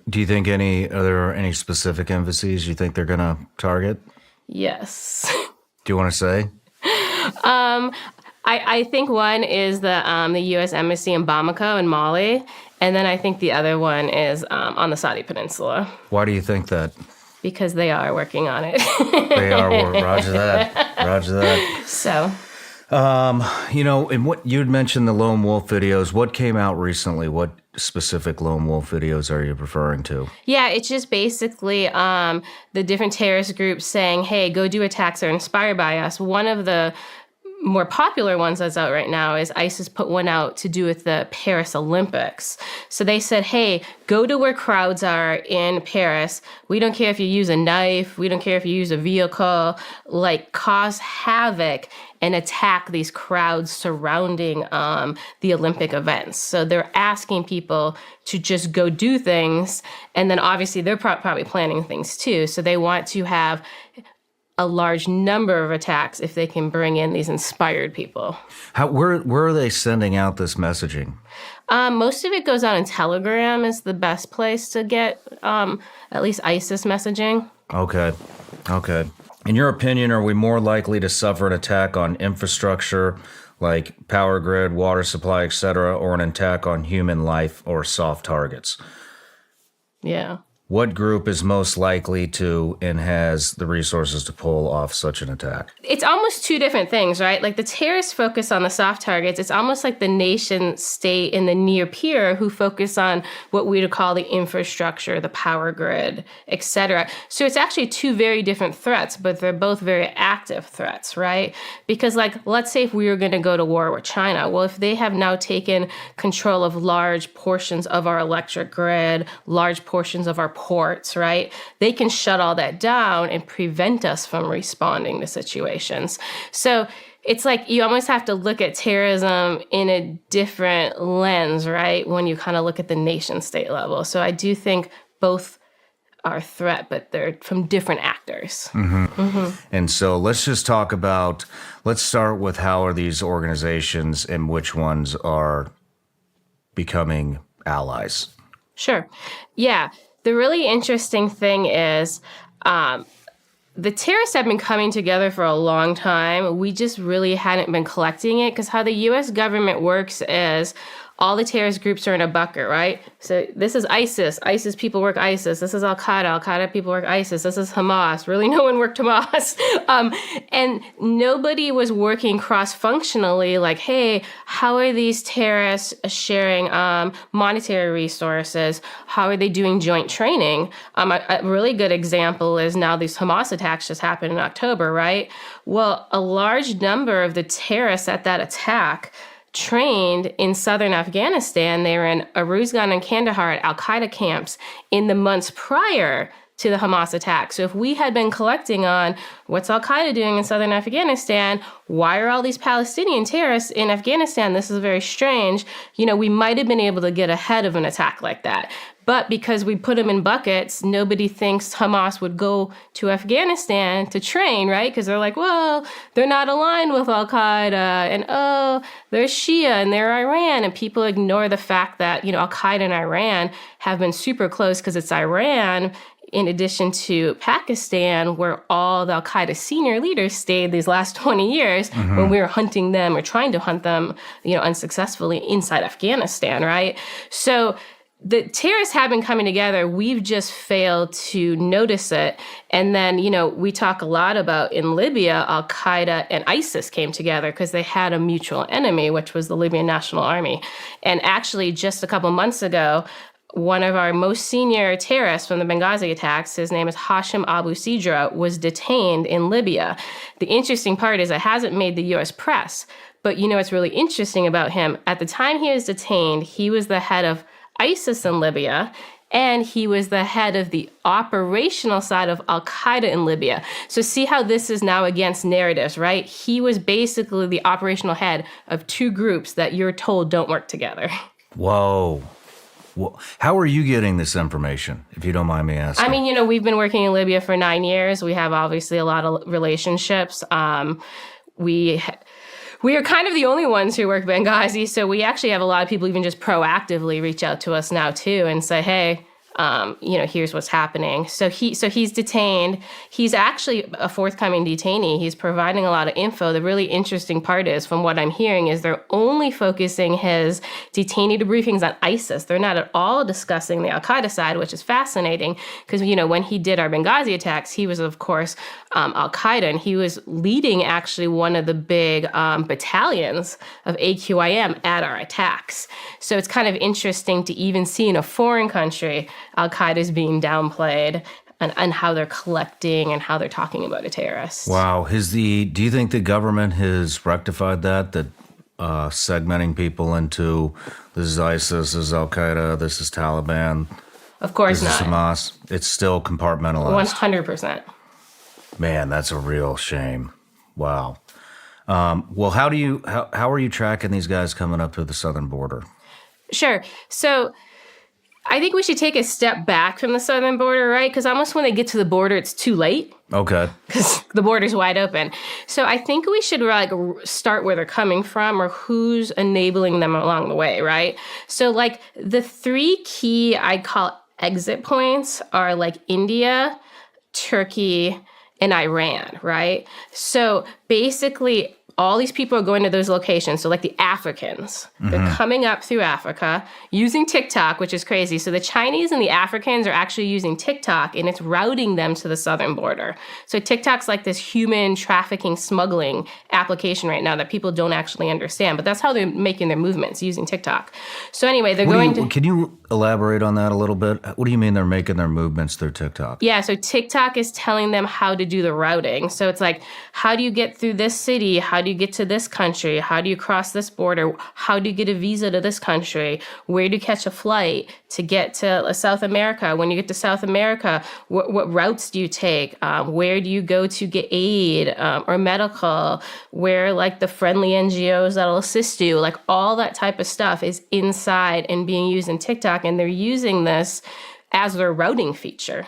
Do you think are there any specific embassies you think they're going to target? Yes. Do you want to say? I think one is the U.S. Embassy in Bamako in Mali, and then I think the other one is on the Saudi Peninsula. Why do you think that? Because they are working on it. They are. Roger that. Roger that. So. And what you'd mentioned the lone wolf videos. What came out recently? What specific lone wolf videos are you referring to? Yeah, it's just basically the different terrorist groups saying, hey, go do attacks that are inspired by us. One of the more popular ones that's out right now is ISIS put one out to do with the Paris Olympics. So they said, hey, go to where crowds are in Paris. We don't care if you use a knife. We don't care if you use a vehicle. Like, cause havoc and attack these crowds surrounding the Olympic events. So they're asking people to just go do things. And then obviously they're probably planning things too. So they want to have a large number of attacks if they can bring in these inspired people. Where are they sending out this messaging? Most of it goes out in Telegram is the best place to get at least ISIS messaging. Okay. In your opinion, are we more likely to suffer an attack on infrastructure like power grid, water supply, etc., or an attack on human life or soft targets? Yeah. What group is most likely to and has the resources to pull off such an attack? It's almost two different things, right? Like the terrorists focus on the soft targets. It's almost like the nation state in the near peer who focus on what we would call the infrastructure, the power grid, etc. So it's actually two very different threats, but they're both very active threats, right? Because like, let's say if we were going to go to war with China, well, if they have now taken control of large portions of our electric grid, large portions of our ports, right? They can shut all that down and prevent us from responding to situations. So it's like you almost have to look at terrorism in a different lens, right? When you kind of look at the nation state level. So I do think both are a threat, but they're from different actors. And so let's start with how are these organizations and which ones are becoming allies? Sure. Yeah. The really interesting thing is the terrorists have been coming together for a long time. We just really hadn't been collecting it because how the U.S. government works is all the terrorist groups are in a bucket, right? So this is ISIS. ISIS people work ISIS. This is Al-Qaeda. Al-Qaeda people work ISIS. This is Hamas. Really, no one worked Hamas. And nobody was working cross-functionally like, hey, how are these terrorists sharing monetary resources? How are they doing joint training? A really good example is now these Hamas attacks just happened in October, right? Well, a large number of the terrorists at that attack trained in southern Afghanistan. They were in Uruzgan and Kandahar at al-Qaeda camps in the months prior to the Hamas attack. So if we had been collecting on what's al-Qaeda doing in southern Afghanistan, why are all these Palestinian terrorists in Afghanistan? This is very strange. We might have been able to get ahead of an attack like that. But because we put them in buckets, nobody thinks Hamas would go to Afghanistan to train, right? Because they're like, well, they're not aligned with Al-Qaeda, and they're Shia and they're Iran. And people ignore the fact that, Al-Qaeda and Iran have been super close because it's Iran, in addition to Pakistan, where all the Al-Qaeda senior leaders stayed these last 20 years when we were hunting them or trying to hunt them, unsuccessfully inside Afghanistan, right? So the terrorists have been coming together. We've just failed to notice it. And then, we talk a lot about in Libya, Al-Qaeda and ISIS came together because they had a mutual enemy, which was the Libyan National Army. And actually, just a couple months ago, one of our most senior terrorists from the Benghazi attacks, his name is Hashim Abu Sidra, was detained in Libya. The interesting part is it hasn't made the U.S. press. But what's really interesting about him? At the time he was detained, he was the head of ISIS in Libya, and he was the head of the operational side of Al-Qaeda in Libya. So see how this is now against narratives, right? He was basically the operational head of two groups that you're told don't work together. Whoa. How are you getting this information, if you don't mind me asking? I mean, we've been working in Libya for 9 years. We have obviously a lot of relationships. We are kind of the only ones who work Benghazi, so we actually have a lot of people even just proactively reach out to us now too and say, hey, Here's what's happening. So he's detained. He's actually a forthcoming detainee. He's providing a lot of info. The really interesting part is, from what I'm hearing, is they're only focusing his detainee debriefings on ISIS. They're not at all discussing the Al-Qaeda side, which is fascinating because, when he did our Benghazi attacks, he was, of course, Al-Qaeda, and he was leading actually one of the big battalions of AQIM at our attacks. So it's kind of interesting to even see in a foreign country Al-Qaeda is being downplayed and how they're collecting and how they're talking about a terrorist. Wow. Do you think the government has rectified that segmenting people into this is ISIS, this is Al-Qaeda, this is Taliban? Of course this not. Is Hamas? It's still compartmentalized. 100%. Man, that's a real shame. Wow. Well, how are you tracking these guys coming up to the southern border? Sure. So I think we should take a step back from the southern border, right? Because almost when they get to the border, it's too late. Okay. Because the border's wide open. So I think we should start where they're coming from or who's enabling them along the way, right? So the three key I call exit points are India, Turkey, and Iran, right? So basically, all these people are going to those locations. So the Africans, they're coming up through Africa using TikTok, which is crazy. So the Chinese and the Africans are actually using TikTok, and it's routing them to the southern border. So TikTok's this human trafficking, smuggling application right now that people don't actually understand. But that's how they're making their movements, using TikTok. So anyway, Can you elaborate on that a little bit? What do you mean they're making their movements through TikTok? Yeah, so TikTok is telling them how to do the routing. So it's how do you get through this city? How do you get to this country? How do you cross this border? How do you get a visa to this country? Where do you catch a flight to get to South America? When you get to South America, what routes do you take? Where do you go to get aid or medical? Where the friendly NGOs that'll assist you? All that type of stuff is inside and being used in TikTok, and they're using this as their routing feature.